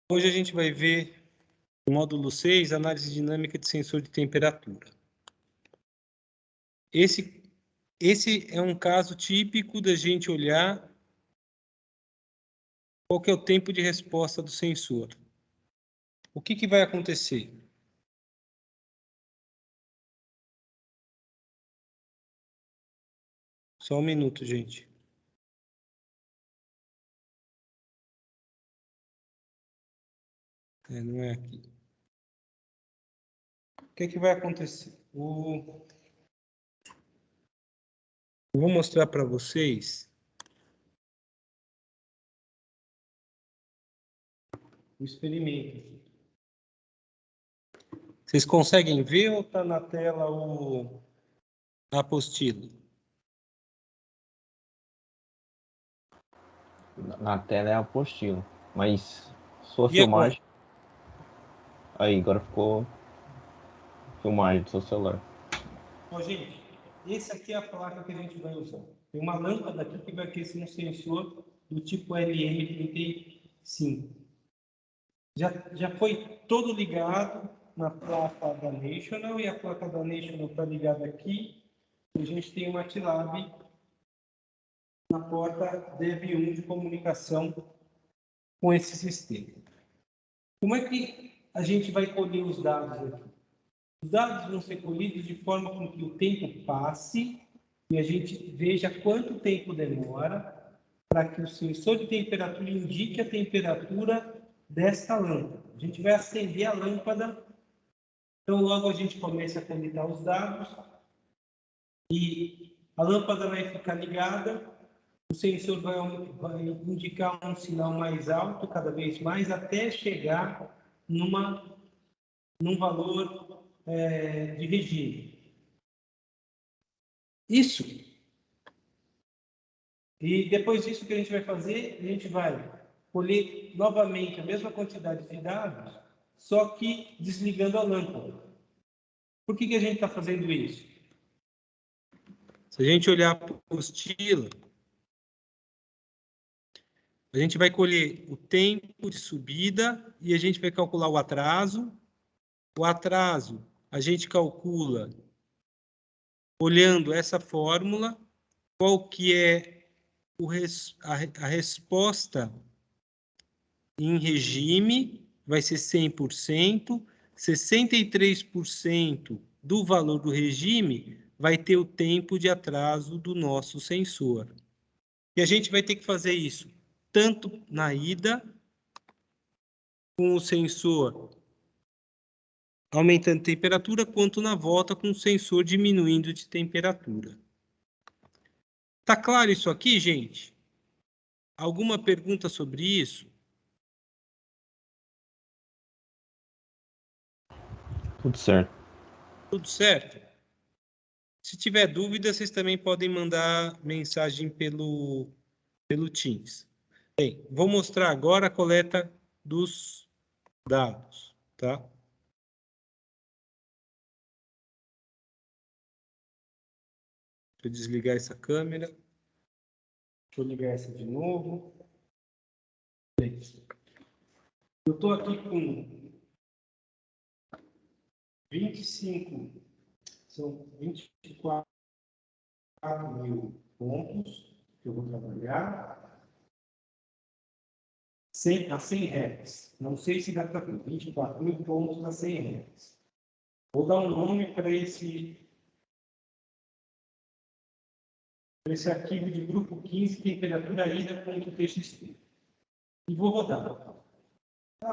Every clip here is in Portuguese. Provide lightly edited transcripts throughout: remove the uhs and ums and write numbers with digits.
Hoje a gente vai ver no módulo 6, análise dinâmica de sensor de temperatura. Esse é um caso típico da gente olhar qual que é o tempo de resposta do sensor. O que vai acontecer? Só um minuto, gente. Não é aqui. O que vai acontecer? Eu vou mostrar para vocês o experimento. Vocês conseguem ver ou está na tela a apostila? Na tela é a apostila, mas sua E filmagem... agora? Aí, agora ficou filmagem do seu celular. Ó, gente, essa aqui é a placa que a gente vai usar. Tem uma lâmpada aqui que vai aquecer um sensor do tipo LM35. Já foi todo ligado na placa da National, e a placa da National está ligada aqui. E a gente tem uma MATLAB na porta DEV1 de comunicação com esse sistema. Como é que a gente vai colher os dados aqui? Os dados vão ser colhidos de forma com que o tempo passe e a gente veja quanto tempo demora para que o sensor de temperatura indique a temperatura desta lâmpada. A gente vai acender a lâmpada, então logo a gente começa a coletar os dados e a lâmpada vai ficar ligada, o sensor vai indicar um sinal mais alto, cada vez mais, até chegar num valor de regime. Isso. E depois disso, o que a gente vai fazer? A gente vai colher novamente a mesma quantidade de dados, só que desligando a lâmpada. Por que a gente está fazendo isso? Se a gente olhar a apostila, a gente vai colher o tempo de subida e a gente vai calcular o atraso. O atraso a gente calcula olhando essa fórmula, qual que é a resposta em regime, vai ser 100%, 63% do valor do regime vai ter o tempo de atraso do nosso sensor. E a gente vai ter que fazer isso tanto na ida, com o sensor aumentando a temperatura, quanto na volta, com o sensor diminuindo de temperatura. Tá claro isso aqui, gente? Alguma pergunta sobre isso? Tudo certo. Tudo certo? Se tiver dúvida, vocês também podem mandar mensagem pelo Teams. Bem, vou mostrar agora a coleta dos dados, tá? Deixa eu desligar essa câmera. Deixa eu ligar essa de novo. Bem, eu estou aqui com 24 mil pontos que eu vou trabalhar. A 100 Hz. Não sei se dá para 24 mil pontos a 100 Hz. Vou dar um nome para esse arquivo de grupo 15, temperatura ida.txt. E vou rodar.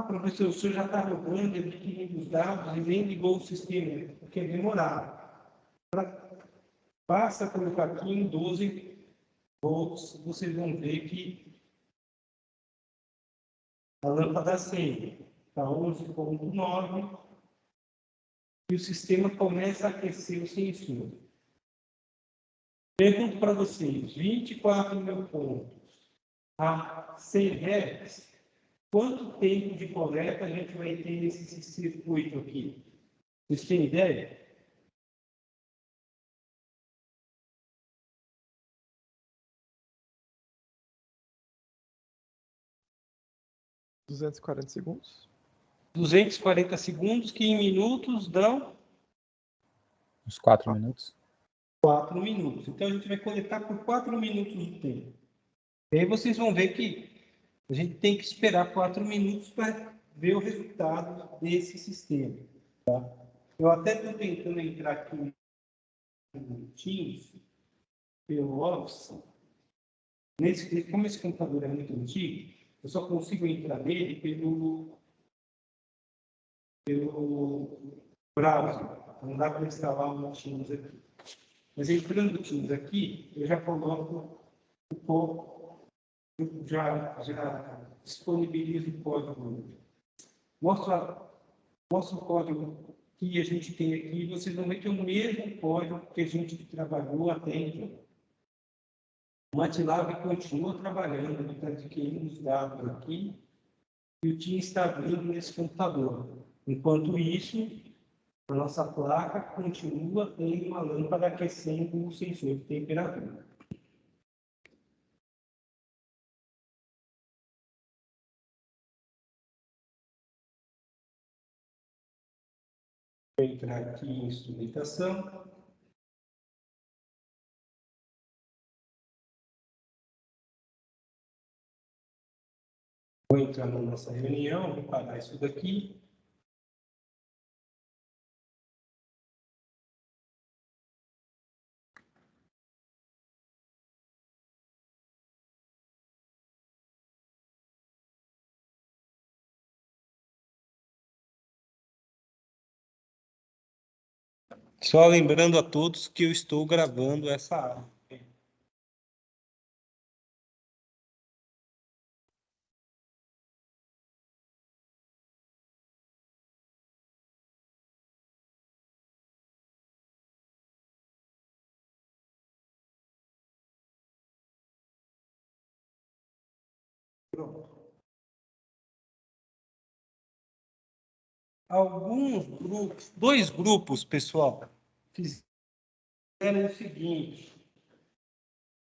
Professor, o senhor já está rodando, adquirindo os dados e nem ligou o sistema, porque é demorado. Basta colocar aqui em 12 volts, vocês vão ver que a lâmpada acende. Está 11,9 e o sistema começa a aquecer o sensor. Pergunto para vocês, 24 mil pontos a 100 Hz, quanto tempo de coleta a gente vai ter nesse circuito aqui? Vocês têm ideia? 240 segundos. 240 segundos, que em minutos dão Uns 4 minutos. 4 minutos. Então, a gente vai coletar por 4 minutos do tempo. E aí vocês vão ver que a gente tem que esperar 4 minutos para ver o resultado desse sistema. Tá? Eu até estou tentando entrar aqui no Teams, pelo Office. Como esse computador é muito antigo, eu só consigo entrar nele pelo browser. Não dá para instalar o Teams aqui. Mas entrando no Teams aqui, eu já coloco o código, já disponibilizo o código. Mostra o código que a gente tem aqui, vocês vão ver que é o mesmo código que a gente trabalhou até então. O MATLAB continua trabalhando, ele está adquirindo os dados aqui, e o Teams está abrindo nesse computador. Enquanto isso, a nossa placa continua tendo uma lâmpada aquecendo o sensor de temperatura. Vou entrar aqui em instrumentação. Vou entrar na nossa reunião, vou parar isso daqui. Só lembrando a todos que eu estou gravando essa aula. Pronto. Alguns grupos, 2 grupos, pessoal, fizeram o seguinte.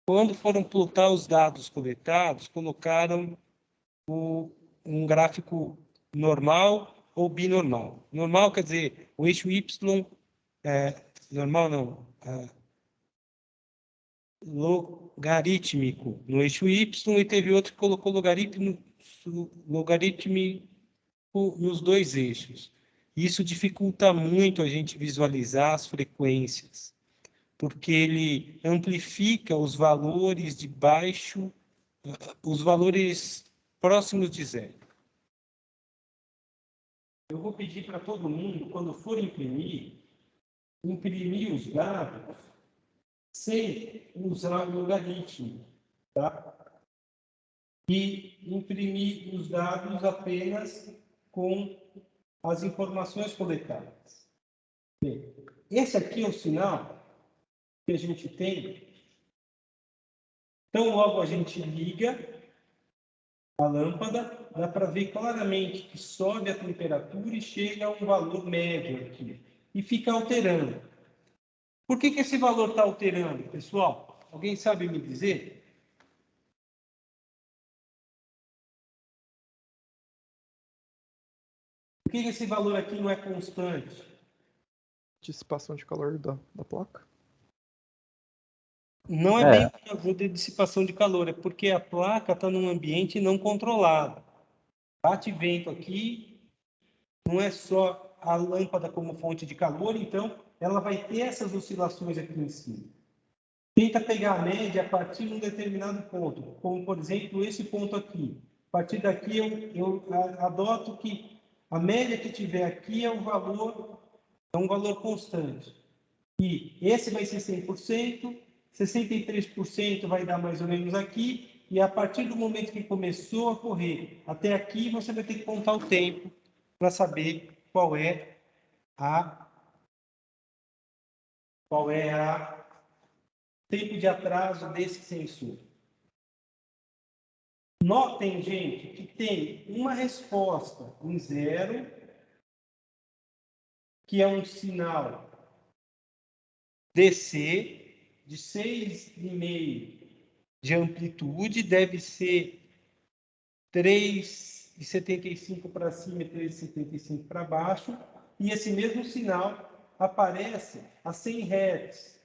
Quando foram plotar os dados coletados, colocaram um gráfico normal ou binormal. Normal quer dizer, o eixo Y, normal não, logarítmico no eixo Y, e teve outro que colocou logarítmico nos 2 eixos. Isso dificulta muito a gente visualizar as frequências, porque ele amplifica os valores de baixo, os valores próximos de zero. Eu vou pedir para todo mundo, quando for imprimir os dados sem usar o logaritmo, tá? E imprimir os dados apenas com as informações coletadas. Bem, esse aqui é o sinal que a gente tem. Então, logo a gente liga a lâmpada, dá para ver claramente que sobe a temperatura e chega a um valor médio aqui. E fica alterando. Por que esse valor está alterando, pessoal? Alguém sabe me dizer? Por que esse valor aqui não é constante? Dissipação de calor da placa. Não é bem por causa de dissipação de calor, é porque a placa está num ambiente não controlado. Bate vento aqui, não é só a lâmpada como fonte de calor, então ela vai ter essas oscilações aqui em cima. Tenta pegar a média a partir de um determinado ponto, como, por exemplo, esse ponto aqui. A partir daqui, eu adoto que a média que tiver aqui é um valor constante. E esse vai ser 100%, 63% vai dar mais ou menos aqui, e a partir do momento que começou a correr até aqui, você vai ter que contar o tempo para saber qual é tempo de atraso desse sensor. Notem, gente, que tem uma resposta em 0, que é um sinal DC de 6,5 de amplitude, deve ser 3 3,75 para cima e 3,75 para baixo, e esse mesmo sinal aparece a 100 Hz,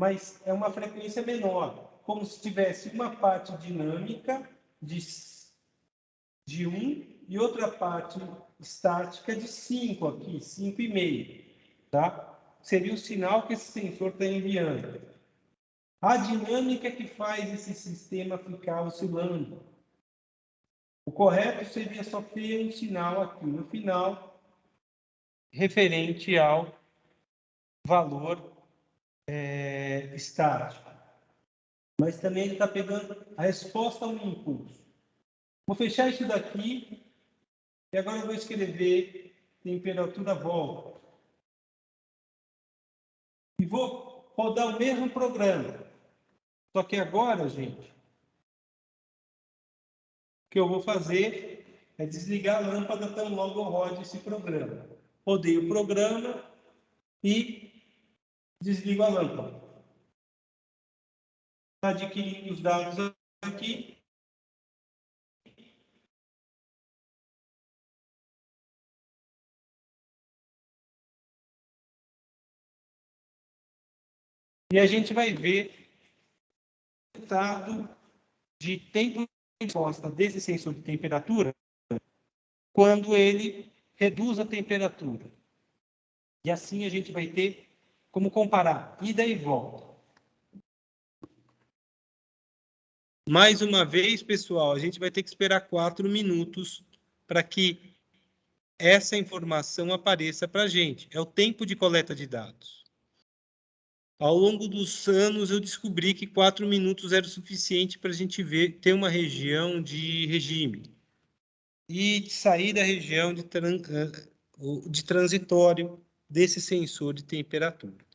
mas é uma frequência menor, como se tivesse uma parte dinâmica de 1 e outra parte estática de 5 aqui, 5,5, tá? Seria o sinal que esse sensor está enviando. A dinâmica que faz esse sistema ficar oscilando. O correto seria só ter um sinal aqui no final, referente ao valor estático. Mas também ele está pegando a resposta a um impulso. Vou fechar isso daqui e agora eu vou escrever temperatura volta. E vou rodar o mesmo programa. Só que agora, gente, o que eu vou fazer é desligar a lâmpada tão logo eu rode esse programa. Rodei o programa e desligo a lâmpada. Está adquirindo os dados aqui. E a gente vai ver o resultado de tempo de resposta desse sensor de temperatura quando ele reduz a temperatura. E assim a gente vai ter como comparar ida e volta. Mais uma vez, pessoal, a gente vai ter que esperar 4 minutos para que essa informação apareça para a gente. É o tempo de coleta de dados. Ao longo dos anos, eu descobri que 4 minutos era o suficiente para a gente ter uma região de regime e sair da região de transitório desse sensor de temperatura.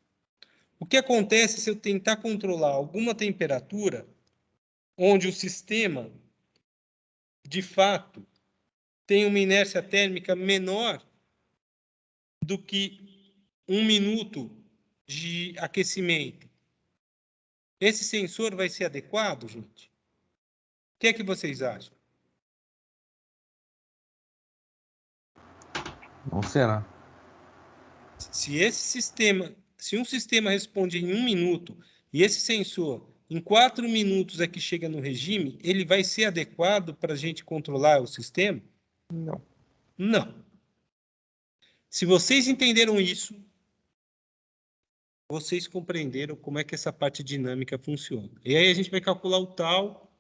O que acontece se eu tentar controlar alguma temperatura onde o sistema, de fato, tem uma inércia térmica menor do que 1 minuto de aquecimento? Esse sensor vai ser adequado, gente? O que é que vocês acham? Não será. Se um sistema responde em 1 minuto e esse sensor em 4 minutos é que chega no regime, ele vai ser adequado para a gente controlar o sistema? Não. Não. Se vocês entenderam isso, vocês compreenderam como é que essa parte dinâmica funciona. E aí a gente vai calcular o tal,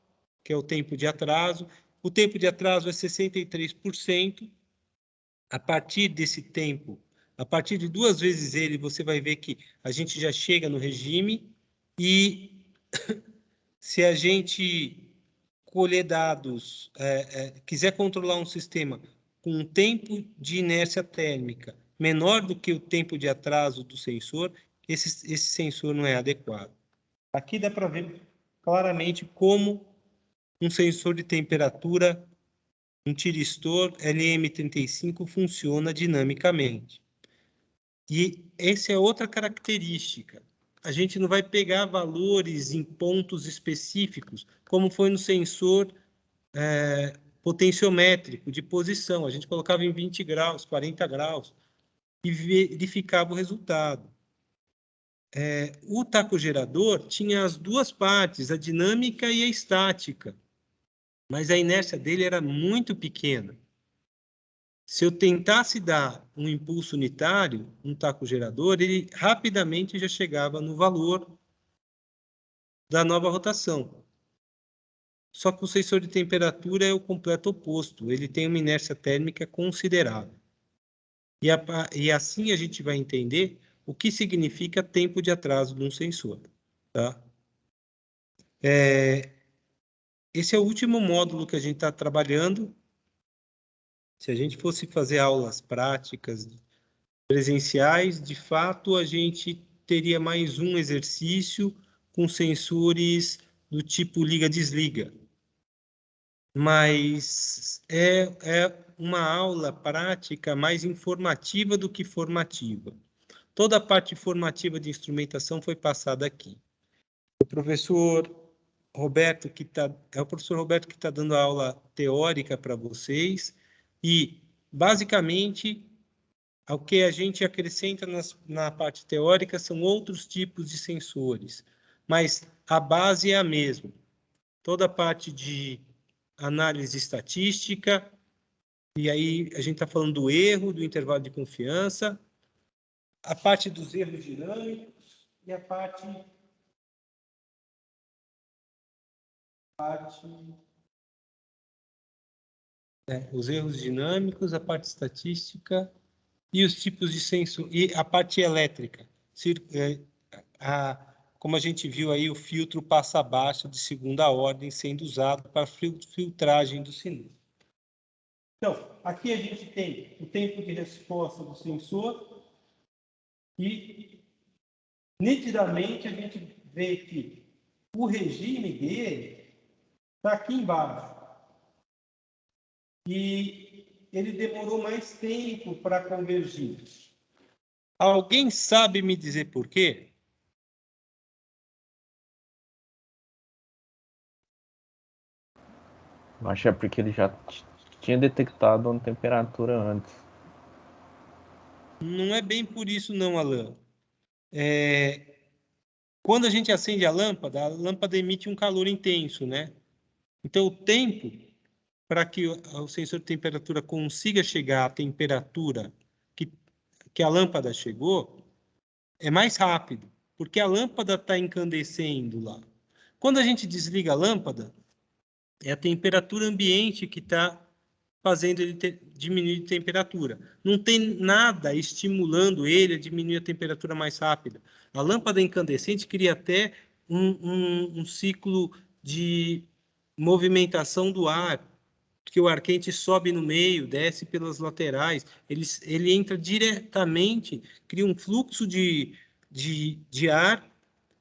que é o tempo de atraso. O tempo de atraso é 63%. A partir desse tempo, a partir de 2 vezes ele, você vai ver que a gente já chega no regime e se a gente colher dados, quiser controlar um sistema com um tempo de inércia térmica menor do que o tempo de atraso do sensor, esse sensor não é adequado. Aqui dá para ver claramente como um sensor de temperatura, um tiristor LM35 funciona dinamicamente. E essa é outra característica. A gente não vai pegar valores em pontos específicos, como foi no sensor potenciométrico de posição. A gente colocava em 20 graus, 40 graus e verificava o resultado. O tacogerador tinha as duas partes, a dinâmica e a estática, mas a inércia dele era muito pequena. Se eu tentasse dar um impulso unitário, um tacogerador, ele rapidamente já chegava no valor da nova rotação. Só que o sensor de temperatura é o completo oposto, ele tem uma inércia térmica considerável. E assim a gente vai entender o que significa tempo de atraso de um sensor. Tá? Esse é o último módulo que a gente está trabalhando. Se a gente fosse fazer aulas práticas, presenciais, de fato, a gente teria mais um exercício com sensores do tipo liga-desliga. Mas é uma aula prática mais informativa do que formativa. Toda a parte formativa de instrumentação foi passada aqui. O professor Roberto é o professor Roberto que está dando a aula teórica para vocês e, basicamente, o que a gente acrescenta na parte teórica são outros tipos de sensores, mas a base é a mesma. Toda a parte de análise estatística, e aí a gente está falando do erro, do intervalo de confiança, a parte dos erros dinâmicos e a parte os erros dinâmicos, a parte estatística e os tipos de sensor, e a parte elétrica. Como a gente viu aí, o filtro passa baixa de segunda ordem sendo usado para filtragem do sinal. Então, aqui a gente tem o tempo de resposta do sensor e, nitidamente, a gente vê que o regime dele está aqui embaixo. E ele demorou mais tempo para convergir. Alguém sabe me dizer por quê? Eu acho que é porque ele já tinha detectado uma temperatura antes. Não é bem por isso não, Alan. Quando a gente acende a lâmpada emite um calor intenso, né? Então, o tempo para que o sensor de temperatura consiga chegar à temperatura que a lâmpada chegou é mais rápido, porque a lâmpada está incandescendo lá. Quando a gente desliga a lâmpada, é a temperatura ambiente que está fazendo ele diminuir de temperatura. Não tem nada estimulando ele a diminuir a temperatura mais rápida. A lâmpada incandescente cria até um ciclo de movimentação do ar, que o ar quente sobe no meio, desce pelas laterais, ele entra diretamente, cria um fluxo de ar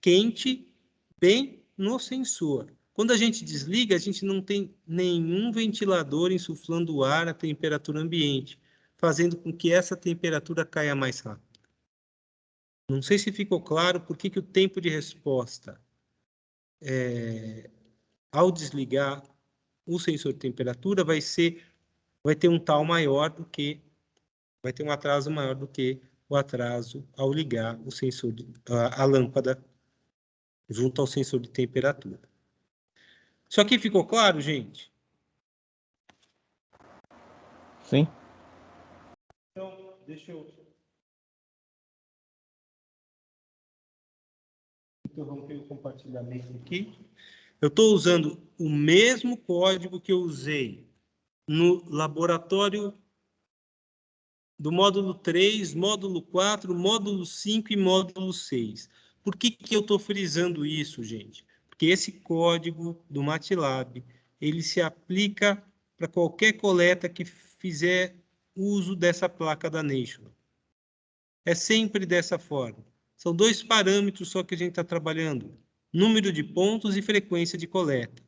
quente bem no sensor. Quando a gente desliga, a gente não tem nenhum ventilador insuflando o ar à temperatura ambiente, fazendo com que essa temperatura caia mais rápido. Não sei se ficou claro por que o tempo de resposta ao desligar o sensor de temperatura vai ter um tal maior do que, vai ter um atraso maior do que o atraso ao ligar o sensor, a lâmpada junto ao sensor de temperatura. Isso aqui ficou claro, gente? Sim? Então, deixa eu interromper o compartilhamento aqui. Eu estou usando o mesmo código que eu usei no laboratório do módulo 3, módulo 4, módulo 5 e módulo 6. Por que eu estou frisando isso, gente? Porque esse código do MATLAB, ele se aplica para qualquer coleta que fizer uso dessa placa da National. É sempre dessa forma. São dois parâmetros só que a gente está trabalhando: número de pontos e frequência de coleta.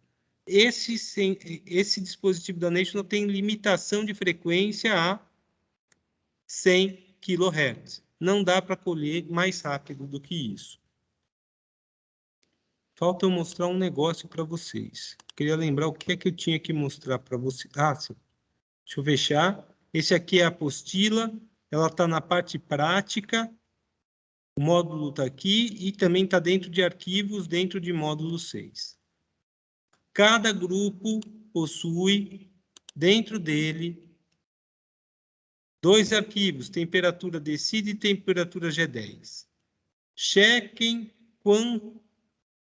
Esse dispositivo da National tem limitação de frequência a 100 kHz. Não dá para colher mais rápido do que isso. Falta eu mostrar um negócio para vocês. Queria lembrar o que é que eu tinha que mostrar para vocês. Ah, sim. Deixa eu fechar. Esse aqui é a apostila. Ela está na parte prática. O módulo está aqui e também está dentro de arquivos, dentro de módulo 6. Cada grupo possui, dentro dele, dois arquivos, temperatura decida e temperatura G10. Chequem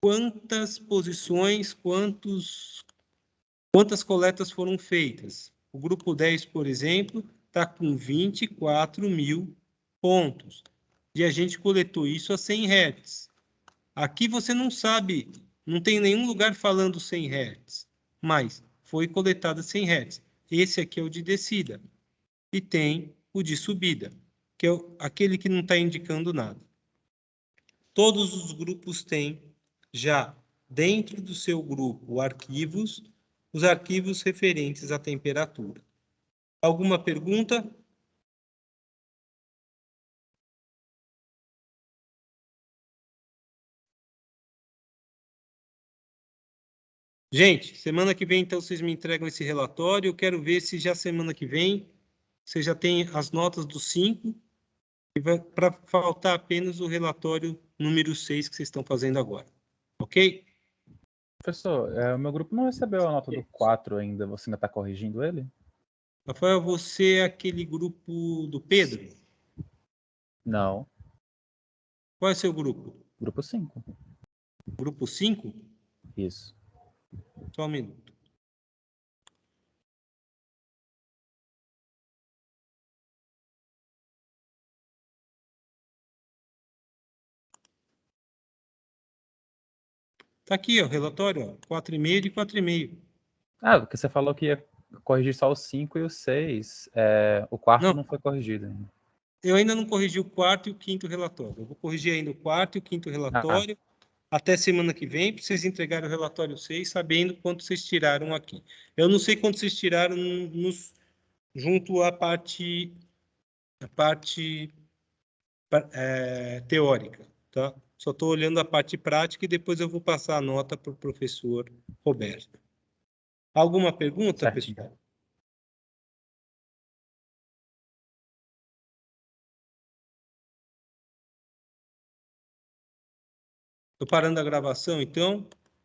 quantas posições, quantas coletas foram feitas. O grupo 10, por exemplo, está com 24.000 pontos. E a gente coletou isso a 100 Hz. Aqui você não sabe, não tem nenhum lugar falando 100 Hz, mas foi coletado 100 Hz. Esse aqui é o de descida. E tem o de subida, que é aquele que não está indicando nada. Todos os grupos têm já dentro do seu grupo arquivos, os arquivos referentes à temperatura. Alguma pergunta? Gente, semana que vem, então, vocês me entregam esse relatório. Eu quero ver se já semana que vem você já tem as notas dos 5 e vai para faltar apenas o relatório número 6 que vocês estão fazendo agora. Ok? Professor, o meu grupo não recebeu a nota do 4 ainda. Você ainda está corrigindo ele? Rafael, você é aquele grupo do Pedro? Não. Qual é o seu grupo? Grupo 5. Grupo 5? Isso. Só um minuto. Tá aqui, ó, o relatório, ó, 4,5 de 4,5. Ah, porque você falou que ia corrigir só o 5 e o 6. O quarto não Não, foi corrigido ainda. eu ainda não corrigi o quarto e o quinto relatório. Eu vou corrigir ainda o quarto e o quinto relatório até semana que vem, para vocês entregarem o relatório 6, sabendo quanto vocês tiraram aqui. Eu não sei quanto vocês tiraram junto à parte teórica, tá? Só estou olhando a parte prática e depois eu vou passar a nota para o professor Roberto. Alguma pergunta, Certinho. pessoal? Estou parando a gravação, então.